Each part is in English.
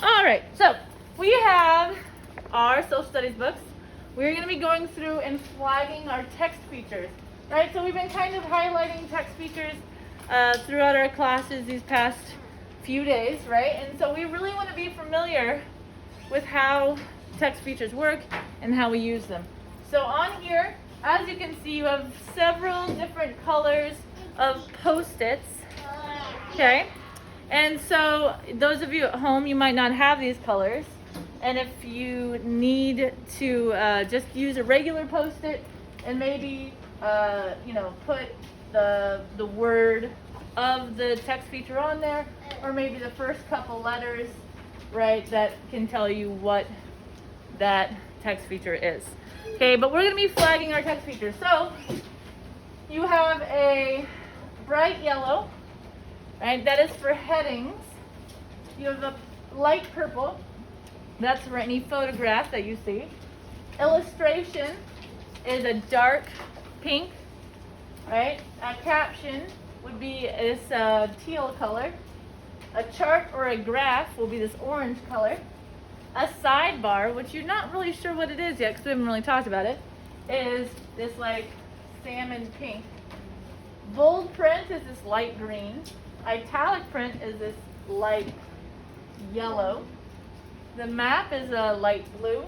All right, so we have our social studies books. We're going to be going through and flagging our text features, right? So we've been kind of highlighting text features throughout our classes these past few days, right? And so we really want to be familiar with how text features work and how we use them. So on here, as you can see, you have several different colors of Post-its, okay? And so those of you at home, you might not have these colors. And if you need to just use a regular Post-it and maybe, put the word of the text feature on there, or maybe the first couple letters, right, that can tell you what that text feature is. Okay, but we're going to be flagging our text features. So you have a bright yellow, right, that is for headings. You have a light purple, that's for any photograph that you see. Illustration is a dark pink, right? A caption would be this teal color. A chart or a graph will be this orange color. A sidebar, which you're not really sure what it is yet because we haven't really talked about it, is this like salmon pink. Bold print is this light green. Italic print is this light yellow. The map is a light blue.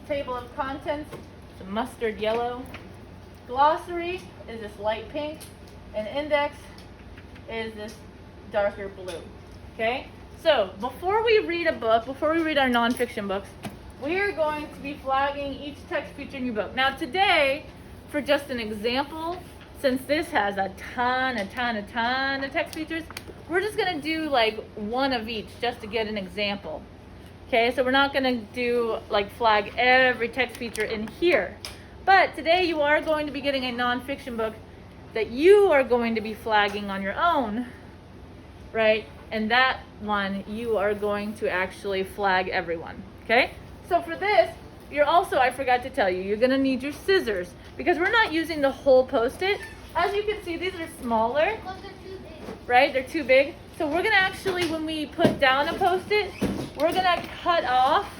Table of contents is a mustard yellow. Glossary is this light pink. And index is this darker blue. Okay? So, before we read a book, before we read our nonfiction books, we are going to be flagging each text feature in your book. Now today, for just an example, since this has a ton of text features, we're just going to do like one of each just to get an example. Okay, so we're not going to do like flag every text feature in here. But today you are going to be getting a nonfiction book that you are going to be flagging on your own, right? And that one, you are going to actually flag everyone, okay? So for this, you're also, I forgot to tell you, you're gonna need your scissors because we're not using the whole Post-it. As you can see, these are smaller, right? They're too big. So we're gonna actually, when we put down a Post-it, we're gonna cut off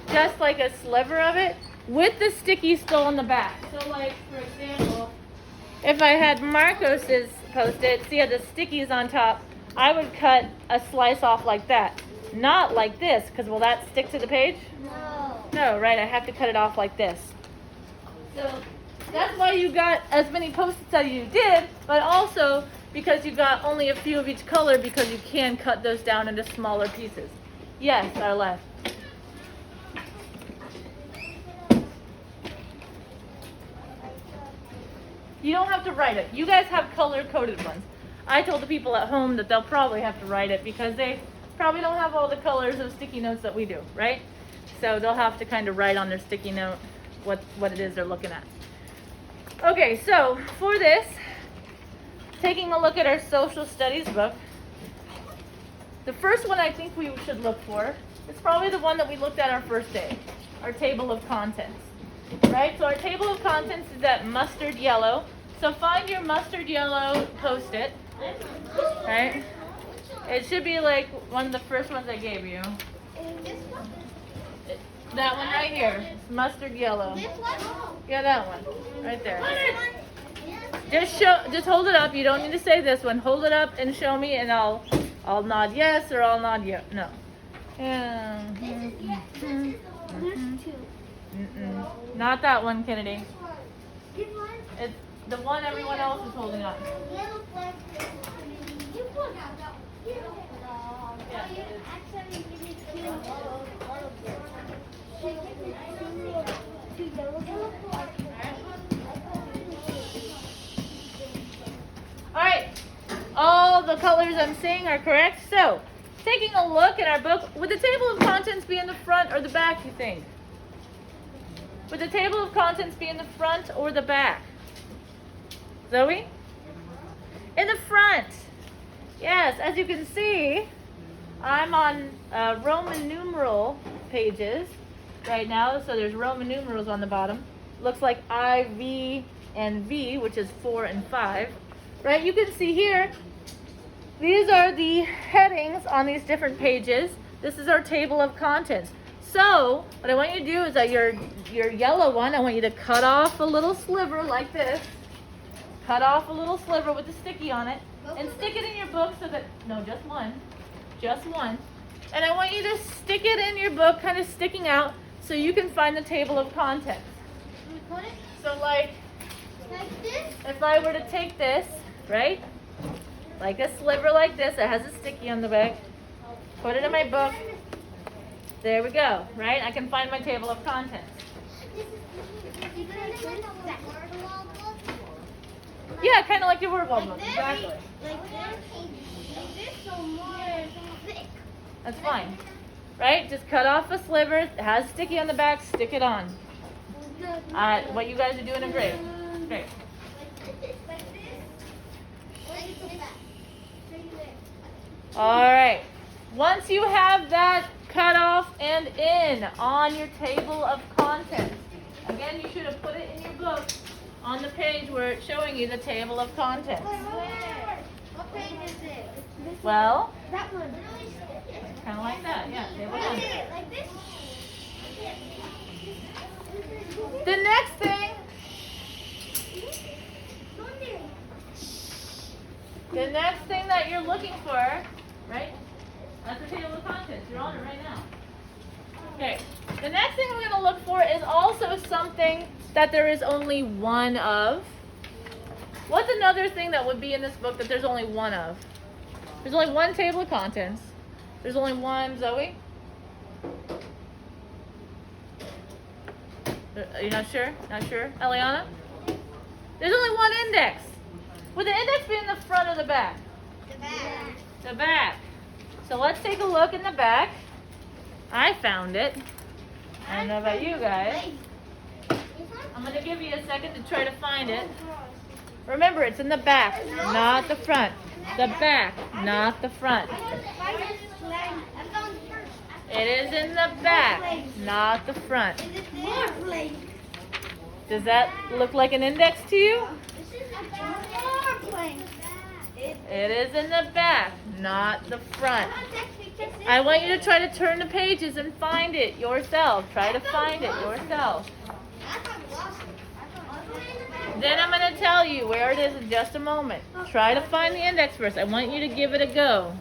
just like a sliver of it with the sticky still on the back. So like, for example, if I had Marcos's Post-it, see how the sticky's on top, I would cut a slice off like that. Not like this, because will that stick to the page? No. No, right, I have to cut it off like this. So that's why you got as many Post-its as you did, but also because you got only a few of each color because you can cut those down into smaller pieces. Yes, our left. You don't have to write it. You guys have color-coded ones. I told the people at home that they'll probably have to write it because they probably don't have all the colors of sticky notes that we do, right? So they'll have to kind of write on their sticky note what it is they're looking at. Okay, so for this, taking a look at our social studies book, the first one I think we should look for is probably the one that we looked at our first day, our table of contents, right? So our table of contents is that mustard yellow. So find your mustard yellow Post-it, right? It should be like one of the first ones I gave you. That one right here, it's mustard yellow. Yeah, that one, right there. Just hold it up. You don't need to say this one. Hold it up and show me, and I'll nod yes or I'll nod no. Yeah. Not that one, Kennedy. It's the one everyone else is holding up. Alright, all the colors I'm seeing are correct. So, taking a look at our book, would the table of contents be in the front or the back, you think? Would the table of contents be in the front or the back? Zoe? In the front. Yes, as you can see, I'm on Roman numeral pages right now. So there's Roman numerals on the bottom. Looks like I, V, and V, which is 4 and 5. Right, you can see here, these are the headings on these different pages. This is our table of contents. So what I want you to do is that your yellow one, I want you to cut off a little sliver like this. Cut off a little sliver with a sticky on it and stick it in your book so that, no, just one. Just one. And I want you to stick it in your book, kind of sticking out, so you can find the table of contents. So like this? if I were to take this, right? Like a sliver like this, it has a sticky on the back. Put it in my book. There we go, right? I can find my table of contents. Yeah, kind of like your word wall book, exactly. That's fine, right? Just cut off a sliver. It has sticky on the back. Stick it on. What you guys are doing is great. Great. All right. Once you have that cut off and in on your table of contents, again, you should have put it in your book on the page where it's showing you the table of contents. What page is it? Well, That one. kind of like that, yeah. Table of contents. Like this? The next thing, that you're looking for, right? That's the table of contents. You're on it right now. Okay. The next thing we're going to look for is also something that there is only one of. What's another thing that would be in this book that there's only one of? There's only one table of contents. There's only one, Zoe? Are you not sure? Not sure? Eliana? There's only one index. Would the index be in the front or the back? The back. The back. So let's take a look in the back. I found it. I don't know about you guys. I'm going to give you a second to try to find it. Remember, it's in the back, not the front. The back, not the front. It is in the back, not the front. Does that look like an index to you? It is in the back, not the front. I want you to try to turn the pages and find it yourself. Try to find it yourself. Then I'm going to tell you where it is in just a moment. Try to find the index first. I want you to give it a go.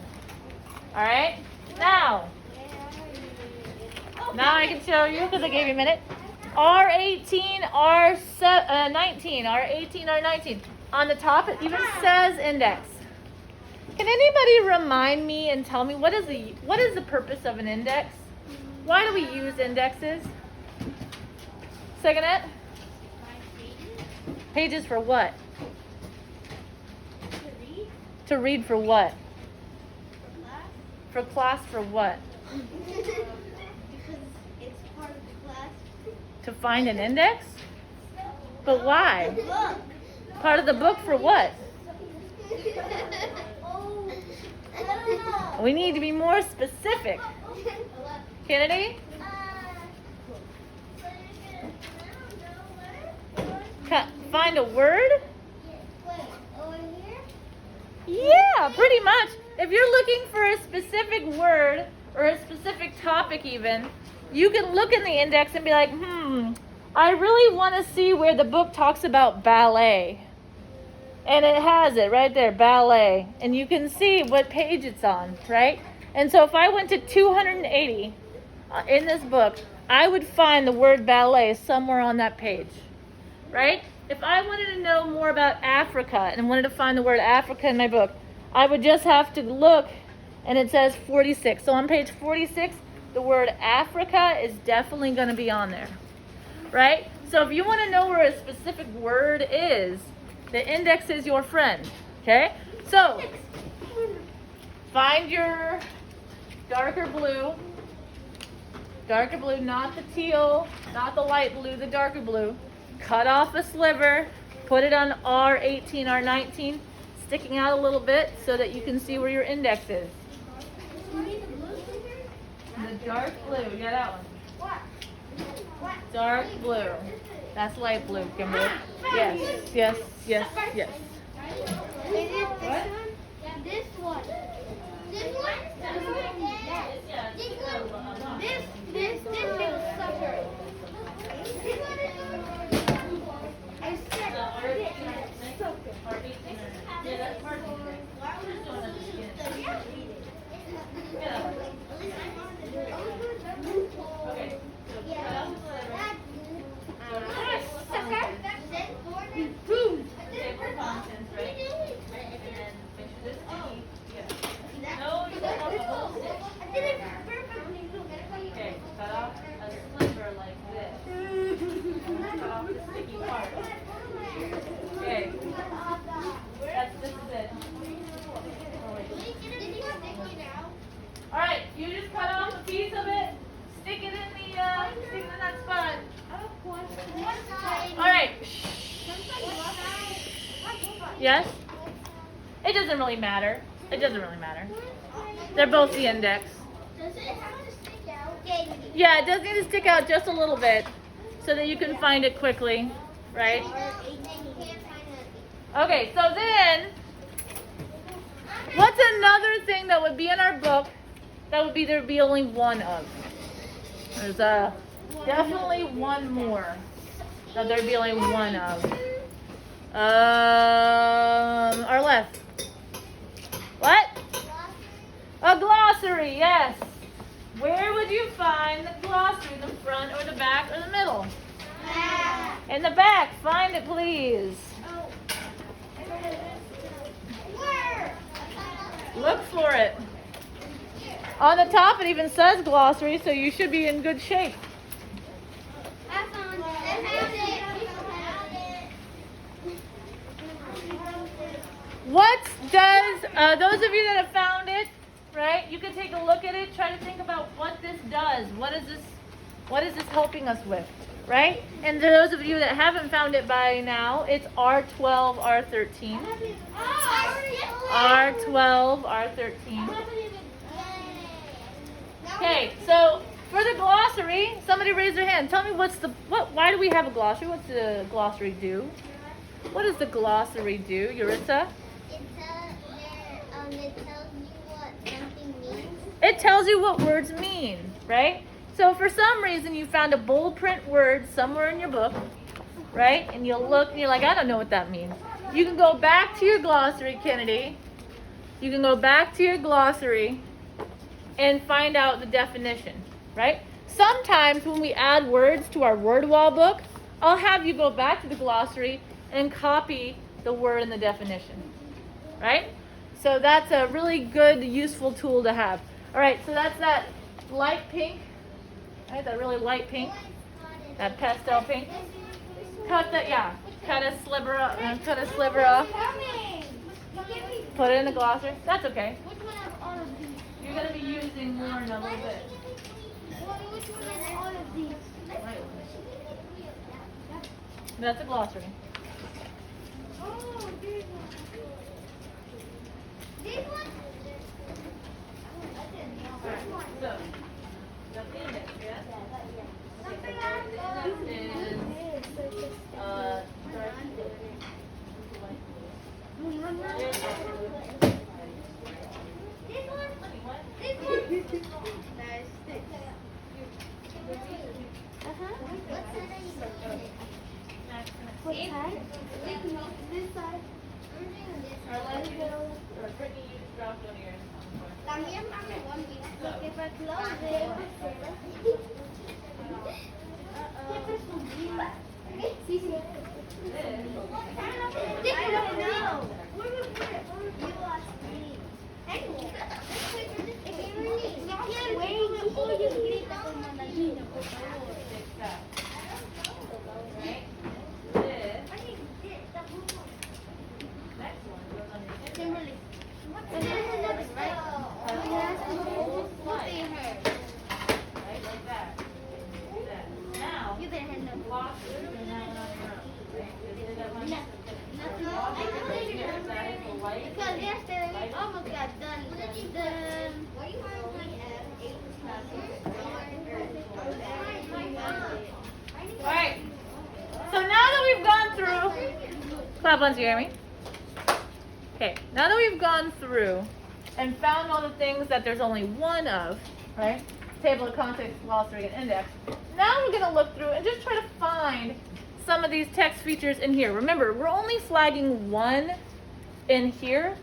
All right? Now I can show you because I gave you a minute. R18, R19, R18, R19. On the top, it even says index. Can anybody remind me and tell me what is the purpose of an index? Why do we use indexes? Secondette? Pages for what? To read for what? For class for what? Because it's part of the class. To find an index? But why? Look. Part of the book for what? Oh, I don't know. We need to be more specific. Kennedy? Find a word? Wait, over here? Yeah, pretty much. If you're looking for a specific word or a specific topic even, you can look in the index and be like, I really want to see where the book talks about ballet. And it has it right there, ballet. And you can see what page it's on, right? And so if I went to 280 in this book, I would find the word ballet somewhere on that page, right? If I wanted to know more about Africa and wanted to find the word Africa in my book, I would just have to look, and it says 46. So on page 46, the word Africa is definitely going to be on there, right? So if you want to know where a specific word is, the index is your friend, okay? So find your darker blue, not the teal, not the light blue, the darker blue. Cut off a sliver, put it on R18, R19, sticking out a little bit so that you can see where your index is. The dark blue, yeah, that one. Dark blue. That's light blue, Kimberly. Yes, yes, yes, yes. Is it this one? This one? This one? This one? Yes? It doesn't really matter. It doesn't really matter. They're both the index. Does it have to stick out? Yeah, it does need to stick out just a little bit so that you can find it quickly, right? Okay, so then, what's another thing that would be in our book that would be there'd be only one of? There's definitely one more that there'd be only one of. Our left. What? A glossary, yes. Where would you find the glossary? The front or the back or the middle? In the back. Find it, please. Look for it. On the top, it even says glossary, so you should be in good shape. What does, those of you that have found it, right, you can take a look at it, try to think about what this does. What is this helping us with, right? And those of you that haven't found it by now, it's R12, R13. R12, R13. Okay, so for the glossary, somebody raise their hand. Tell me why do we have a glossary? What's the glossary do? What does the glossary do, Yuritsa? It tells you what something means. It tells you what words mean, right? So for some reason you found a bold print word somewhere in your book, right? And you'll look and you're like, I don't know what that means. You can go back to your glossary, Kennedy. You can go back to your glossary and find out the definition, right? Sometimes when we add words to our word wall book, I'll have you go back to the glossary and copy the word and the definition, right? So that's a really good, useful tool to have. All right, so that's that light pink, right? That really light pink, that pastel pink. Cut a sliver off. Put it in the glossary. That's okay. You're gonna be using more in a little bit. That's a glossary. So, the index, yes? Okay, so the index is, What side? This side. Brittany, you just dropped one of yours. También mami one week. If I close it. Sí, sí. Where we put it? You asked me. Because yesterday we almost got done. Alright. So now that we've gone through, clap once you hear me. Okay, now that we've gone through and found all the things that there's only one of, right? Table of contents, glossary, and index. Now we're going to look through and just try to find some of these text features in here. Remember, we're only flagging one in here,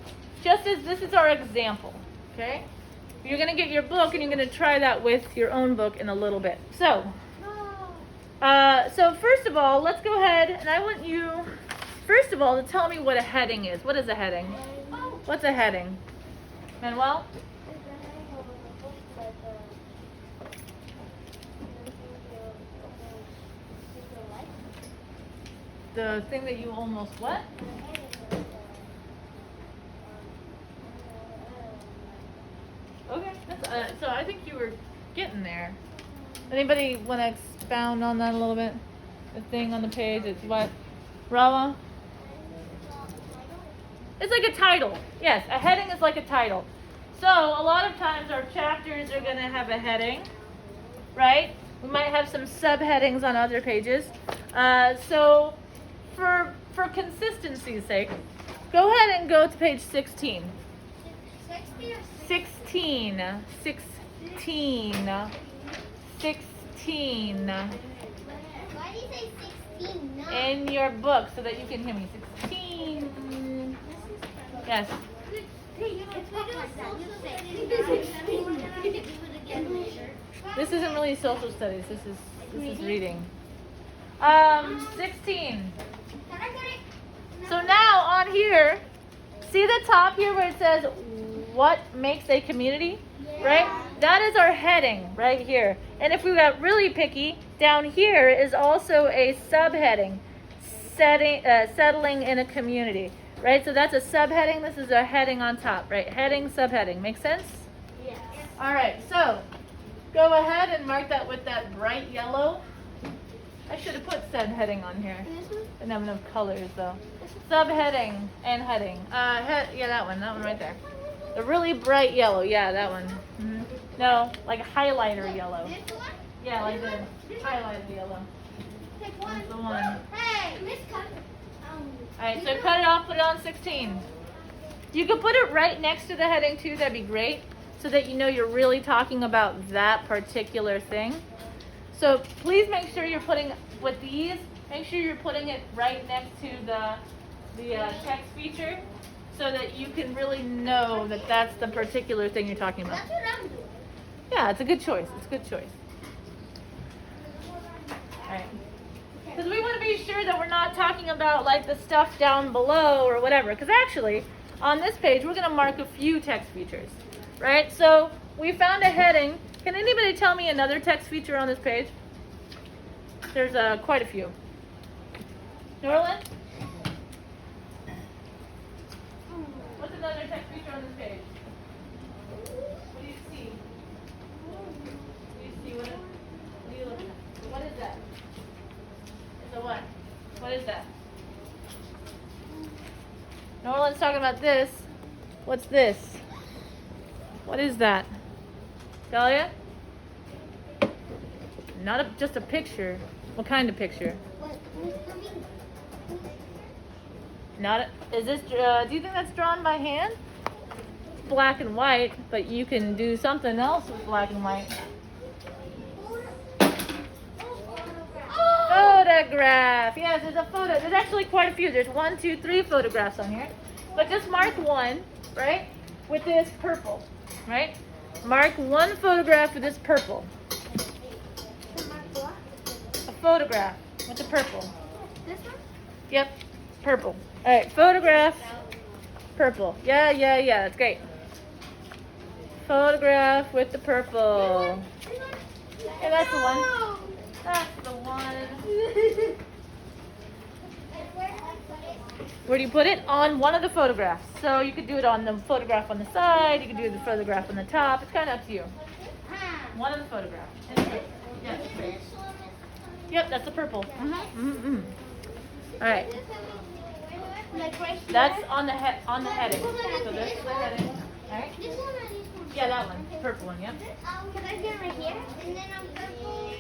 just as this is our example, okay? You're going to get your book and you're going to try that with your own book in a little bit. So first of all, let's go ahead and I want you, first of all, to tell me what a heading is. What is a heading? What's a heading? Manuel? The thing that you almost what? Okay, that's, so I think you were getting there. Anybody want to expound on that a little bit? The thing on the page, it's what? Rava? It's like a title. Yes, a heading is like a title. So a lot of times our chapters are going to have a heading, right? We might have some subheadings on other pages. So for consistency's sake, go ahead and go to page 16. 60 or 16. 16. 16. Why do you say 16? No. In your book so that you can hear me. 16. Yes. This isn't really social studies. This is reading. 16. So now on here, see the top here where it says what makes a community, right? That is our heading right here. And if we got really picky, down here is also a subheading, settling in a community, right? So that's a subheading. This is a heading on top, right? Heading, subheading. Make sense? Yes. All right, so go ahead and mark that with that bright yellow. I should have put said heading on here. Didn't have enough colors though. Subheading and heading. Yeah, that one right there. The really bright yellow, yeah, that one. Mm-hmm. No, like highlighter yellow. This one? Yeah, like the highlighter yellow. Pick one. That's the one. Hey, Miss Cut. Alright, so cut it off, put it on 16. You could put it right next to the heading too, that'd be great. So that you know you're really talking about that particular thing. So please make sure you're putting, with these, make sure you're putting it right next to the text feature so that you can really know that that's the particular thing you're talking about. That's what I'm doing. Yeah, it's a good choice. It's a good choice. Alright. Because we want to be sure that we're not talking about like the stuff down below or whatever. Because actually, on this page, we're going to mark a few text features. Right? So we found a heading. Can anybody tell me another text feature on this page? There's quite a few. Norland? What's another text feature on this page? What do you see? What do you see? What are you looking at? What is that? It's a what? What is that? Norland's talking about this. What's this? What is that? Dahlia? Not just a picture. What kind of picture? Not a, is this, do you think that's drawn by hand? Black and white, but you can do something else with black and white. Photograph. Yes, there's a photo. There's actually quite a few. There's 1, 2, 3 photographs on here. But just mark one, right? With this purple, right? Mark one photograph with this purple. A photograph with the purple. This one? Yep, purple. All right, photograph, purple. Yeah, that's great. Photograph with the purple. Yeah, that's the one. That's the one. Where do you put it? On one of the photographs. So you could do it on the photograph on the side. You could do the photograph on the top. It's kind of up to you. One of the photographs. Yeah, that's great. Yep, that's the purple. All right. That's on the heading. So this is the heading. All right. Yeah, that one. Purple one. Yep. Can I get right here? And then I'm purple.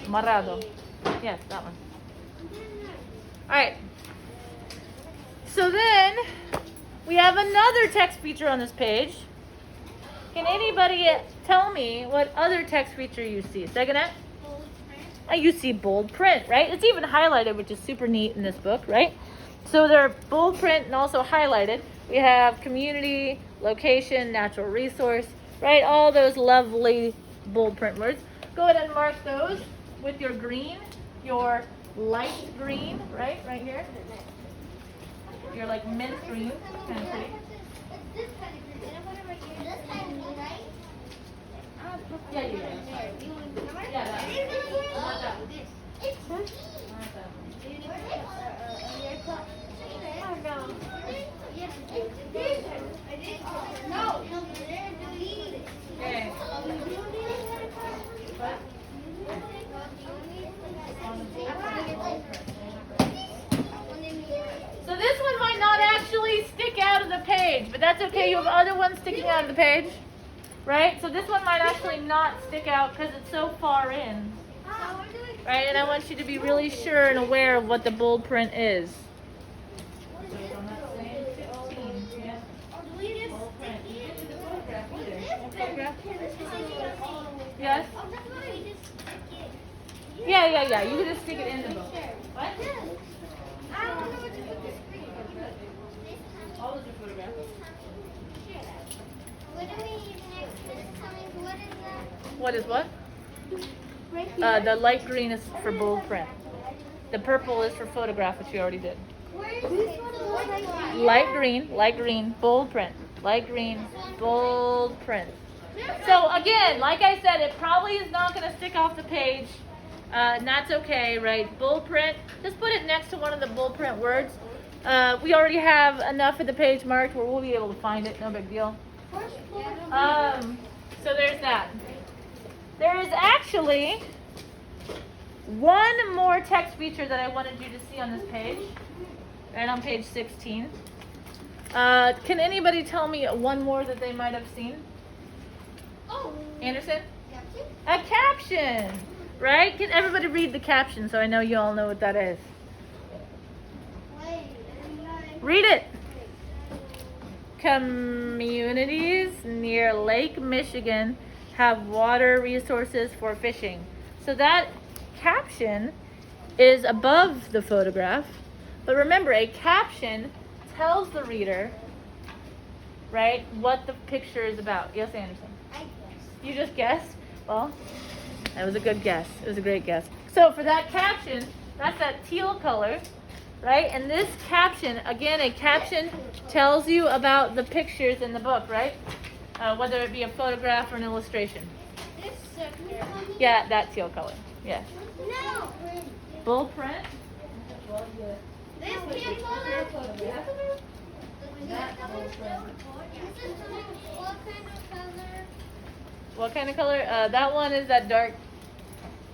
Morado. Yes, that one. All right. So then we have another text feature on this page. Can anybody tell me what other text feature you see? Seganette? You see bold print, right? It's even highlighted, which is super neat in this book, right? So they're bold print and also highlighted. We have community, location, natural resource, right? All those lovely bold print words. Go ahead and mark those with your green, your light green, right? Right here. Your like mint green, kind of pretty. Yeah. Yeah, that one. I want that one. I want that one. Okay. What? So this one that's okay. You have other ones sticking out of the page, right? So this one might actually not stick out because it's so far in, right? And I want you to be really sure and aware of what the bold print is. Yes? Yeah. You can just stick it in the book. What? I don't know what to put the screen. All those are photographs. What do we need next? Tell me, what is that? What is what? Right here? The light green is for bold print. The purple is for photograph, which we already did. Where is it? Light green, bold print. Light green, bold print. So again, like I said, it probably is not going to stick off the page. And that's okay, right? Bold print, just put it next to one of the bold print words. We already have enough of the page marked where we'll be able to find it, no big deal. So there's that. There is actually one more text feature that I wanted you to see on this page, right on page 16. Can anybody tell me one more that they might have seen? Oh. Anderson? A caption, right? Can everybody read the caption so I know you all know what that is? Read it. Communities near Lake Michigan have water resources for fishing. So that caption is above the photograph. But remember, a caption tells the reader, right, what the picture is about. Yes, Anderson? I guess. You just guessed? Well, that was a good guess. It was a great guess. So for that caption, that's that teal color, right? And this caption, again, a caption tells you about the pictures in the book, right? Whether it be a photograph or an illustration. This circle. Yeah, that teal color. Yes. No. Bold print. This teal color. What kind of color? That one is that dark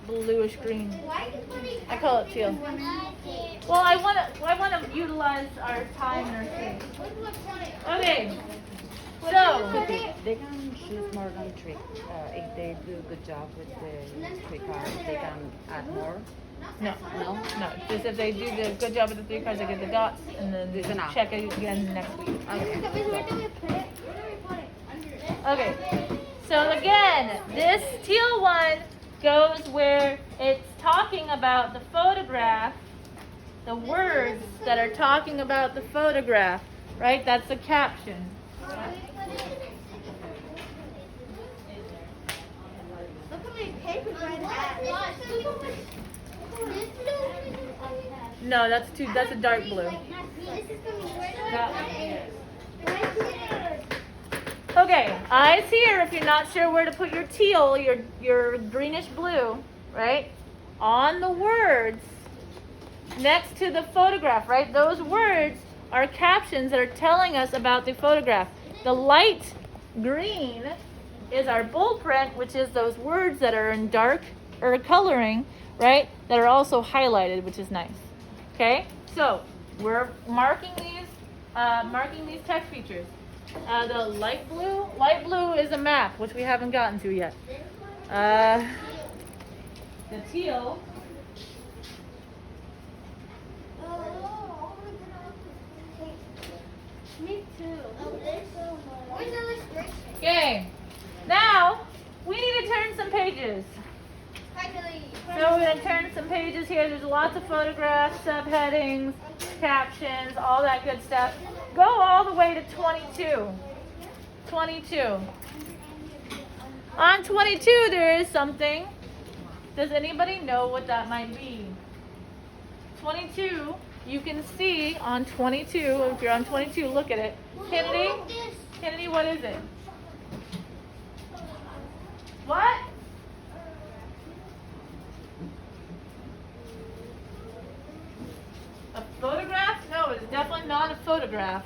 bluish green. I call it teal. Well, I want to utilize our time and our space. Okay. So, They can choose more than three. If they do a good job with the 3 cards, they can add more. no. Just if they do the good job with the 3 cards, they get the dots, and then they Enough. check it again next week. Okay. Okay. So again, this teal one goes where it's talking about the photograph, the words that are talking about the photograph, right? That's the caption. No, that's a dark blue. Okay, eyes here if you're not sure where to put your teal, your greenish blue, right? On the words next to the photograph, right? Those words are captions that are telling us about the photograph. The light green is our bold print, which is those words that are in dark or coloring, right? That are also highlighted, which is nice. Okay, so we're marking these text features. The light blue is a map, which we haven't gotten to yet. The teal. Me too. Where's the illustration? Okay, now we need to turn some pages. Finally. So we're going to turn some pages here. There's lots of photographs, subheadings, captions, all that good stuff. Go all the way to 22. 22. On 22 there is something. Does anybody know what that might be? 22, you can see on 22, if you're on 22, look at it. Kennedy, what is it? What? A photograph? No, it's definitely not a photograph.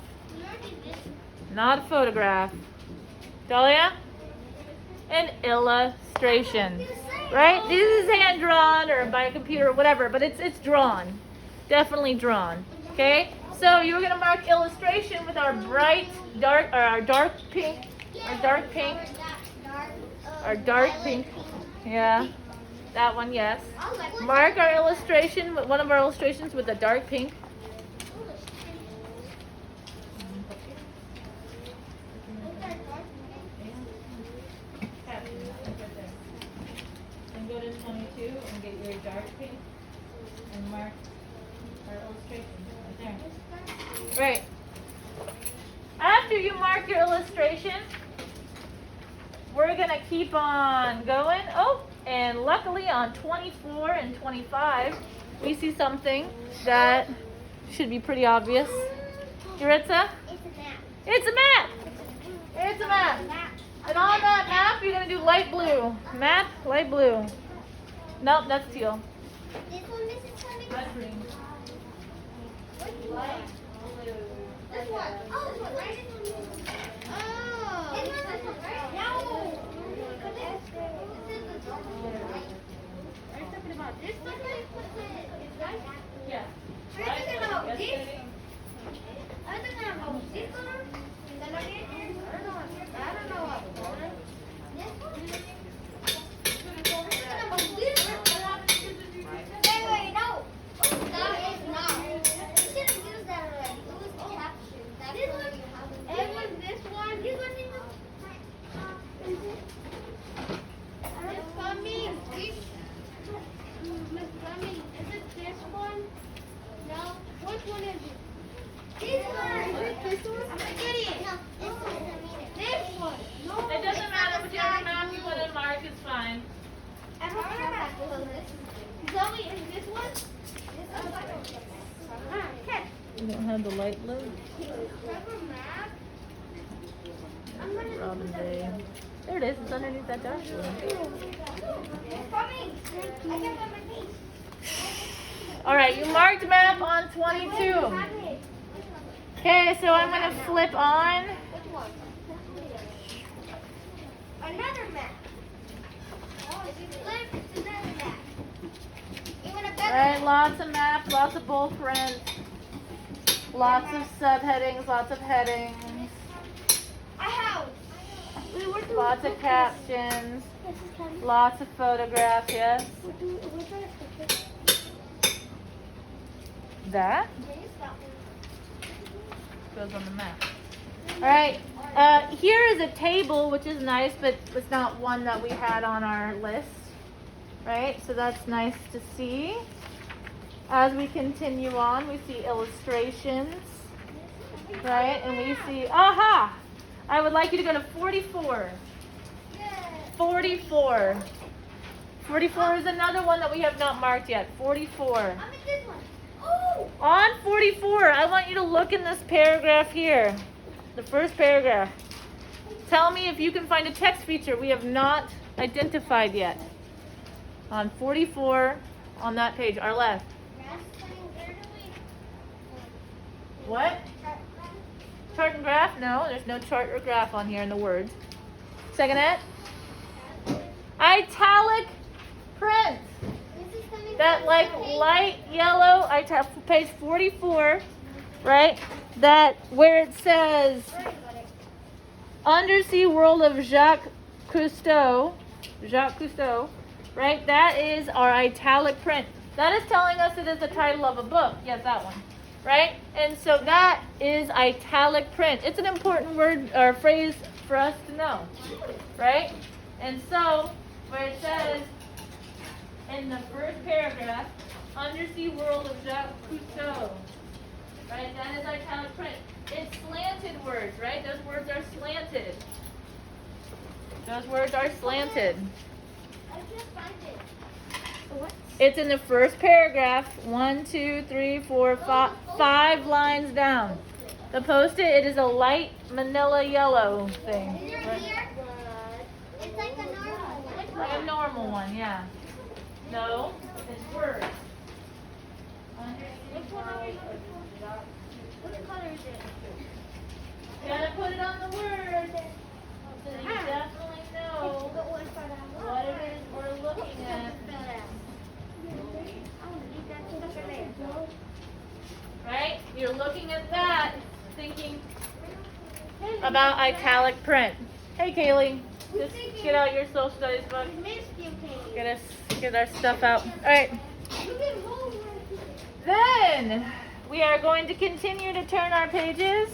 Not a photograph. Dahlia? An illustration. Right? This is hand drawn or by a computer or whatever, but it's drawn. Definitely drawn. Okay? So you were gonna mark illustration with our bright, dark, or our dark pink, our dark pink. Yeah, that one, yes. Mark our illustration, one of our illustrations with a dark pink. And go to 22 and get your dark pink and mark our illustration right there. Right. After you mark your illustration, we're gonna keep on going. Oh, and luckily on 24 and 25, we see something that should be pretty obvious. Yuritsa? It's a map. It's a map. It's a map. And on that map, you're gonna do light blue. Map, light blue. Nope, that's teal. This one, Mrs. Cummings? That's green. Light blue. This one. Oh, this one, right? Oh. This one, right? No. This is the dark one, right? Are you talking about this one? Right? Yeah. Are you talking about this? Are you talking about this color? Is that what it is? I don't know what color. This one? You're talking about this one? Wait, no. That is not. You should have used that already. It was captured. That's this one? It was this one. This one is Miss Cummings. Miss Cummings, is it this one? No. Which one is it? This one. Is it this one? I'm kidding. No, this one. This one. No. It doesn't matter whichever map you want to mark, it's fine. I don't know. Zoe, is this one? Okay. You don't have the light blue? Rubber map. I'm gonna Robin Day. There it is. It's underneath that dark blue. It's coming. I can find my piece. All right, you marked map on 22. Okay, so I'm going to flip on. Which one? Another map. If you flip, it's another map. Even a All better right, map. lots of maps, lots of bull prints, lots of subheadings, lots of headings, A house. lots of captions, lots of photographs, yes. That goes on the map. All right, here is a table, which is nice, but it's not one that we had on our list, right? So that's nice to see. As we continue on, we see illustrations, right? And we see, aha! I would like you to go to 44. 44. 44 is another one that we have not marked yet. 44. I'm in this one. Oh! On 44, I want you to look in this paragraph here. The first paragraph. Tell me if you can find a text feature we have not identified yet. On 44, on that page, our left. What? Chart and graph? No, there's no chart or graph on here in the words. Second it. Italic print. That like light yellow, page 44, right? That where it says Undersea World of Jacques Cousteau, right? That is our italic print. That is telling us it is the title of a book. Yes, that one. Right? And so that is italic print. It's an important word or phrase for us to know. Right? And so, where it says in the first paragraph, Undersea World of Jacques Cousteau. Right? That is italic print. It's slanted words, right? Those words are slanted. Those words are slanted. I can't find it. What? It's in the first paragraph, 1, 2, 3, 4, 5 lines down. The Post-it, it is a light manila yellow thing. Is it Right? here? It's like a normal one. Like a normal one, yeah. No, it's words. Which one are we looking for? What color is it? You gotta put it on the word. So that you definitely know what it is we're looking at. Right? You're looking at about italic print. Hey, Kaylee, just get out your social studies book. Get our stuff out. All right. Then we are going to continue to turn our pages.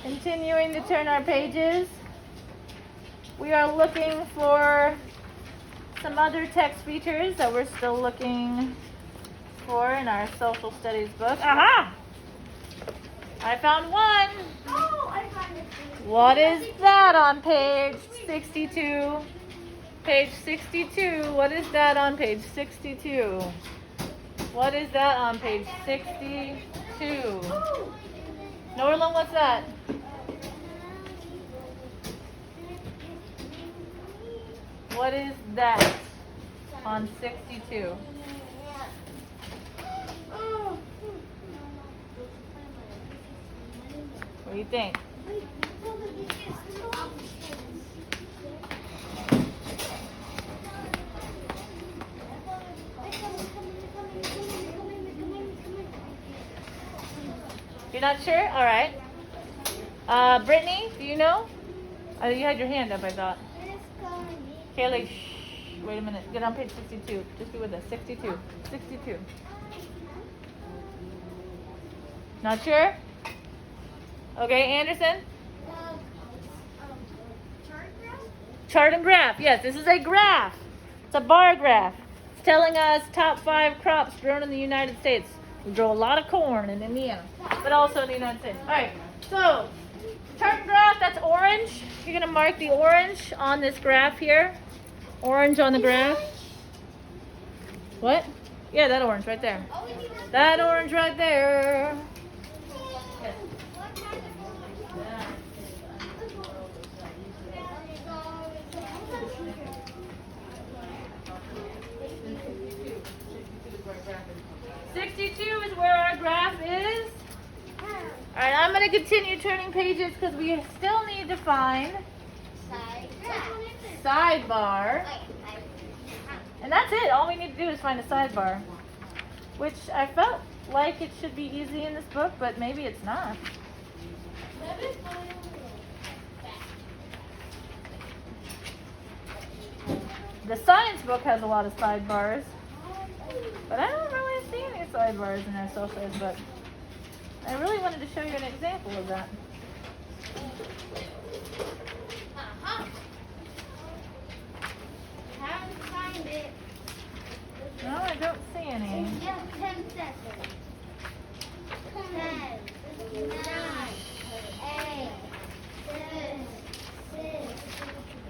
Continuing to turn our pages. We are looking for some other text features that we're still looking for in our social studies book. Aha! I found one. Oh, I found it. What is that on page 62? Page 62. What is that on page 62? What is that on page 62? Norlin, what's that? What is that on 62? What do you think? You're not sure? All right. Brittany, do you know? You had your hand up, I thought. Kaylee, shh. Wait a minute. Get on page 62. Just be with us. 62. 62. Not sure? Okay, Anderson? Chart and graph. Yes, this is a graph. It's a bar graph. It's telling us top 5 crops grown in the United States. We grow a lot of corn in Indiana, but also in the United States. All right, so chart and graph, that's orange. You're going to mark the orange on this graph here. Orange on the graph. What? Yeah, that orange right there. That orange right there. Yes. 62 is where our graph is. Alright, I'm going to continue turning pages because we still need to find sidebar. And that's it. All we need to do is find a sidebar. Which I felt like it should be easy in this book, but maybe it's not. The science book has a lot of sidebars, but I don't really see any sidebars in our social studies book. I really wanted to show you an example of that. No, I don't see any. Just 10 seconds. 10, 9, 8, 7, 6,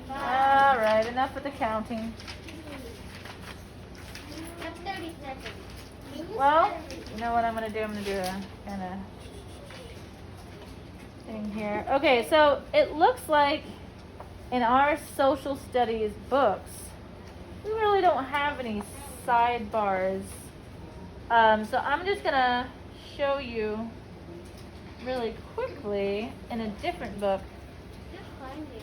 5. Alright, enough with the counting. That's 30 seconds. Well, you know what I'm going to do? I'm going to do a kind of thing here. Okay, so it looks like in our social studies books, we really don't have any sidebars. So I'm just going to show you really quickly in a different book. Just find it.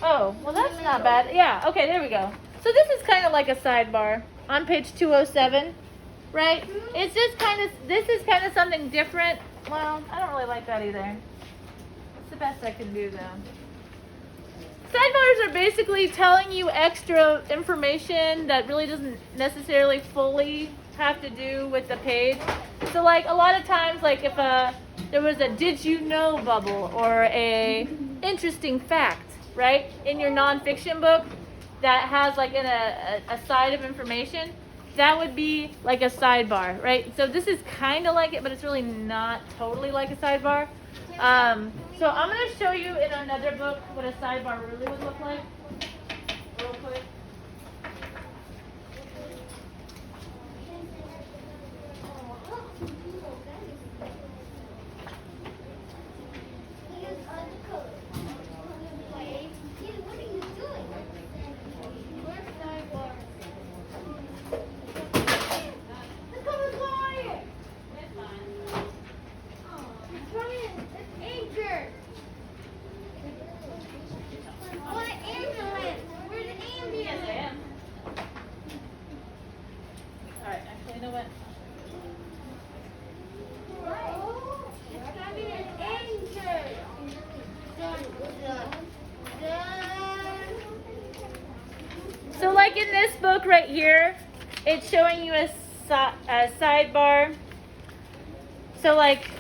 Oh, well that's not bad. Yeah, okay, there we go. So this is kind of like a sidebar on page 207, right? It's just kind of, this is kind of something different. Well, I don't really like that either. It's the best I can do though. Sidebars are basically telling you extra information that really doesn't necessarily fully have to do with the page. So like a lot of times, like if there was a did you know bubble or a interesting fact, right, in your nonfiction book that has like a side of information, that would be like a sidebar, right? So this is kind of like it, but it's really not totally like a sidebar. So I'm going to show you in another book what a sidebar really would look like, real quick. You know what? It's coming an angel. Dun, dun, dun. So like in this book right here, it's showing you a sidebar. So like,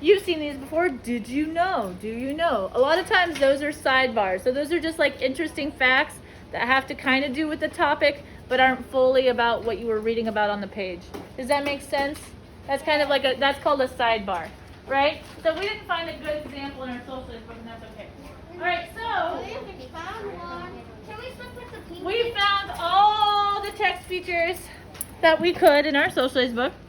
you've seen these before. Did you know? Do you know? A lot of times those are sidebars. So those are just like interesting facts that have to kind of do with the topic, but aren't fully about what you were reading about on the page. Does that make sense? That's kind of like that's called a sidebar, right? So we didn't find a good example in our social studies book, and that's okay. All right, so We found one. Can we flip with the pink? we found all the text features that we could in our social studies book.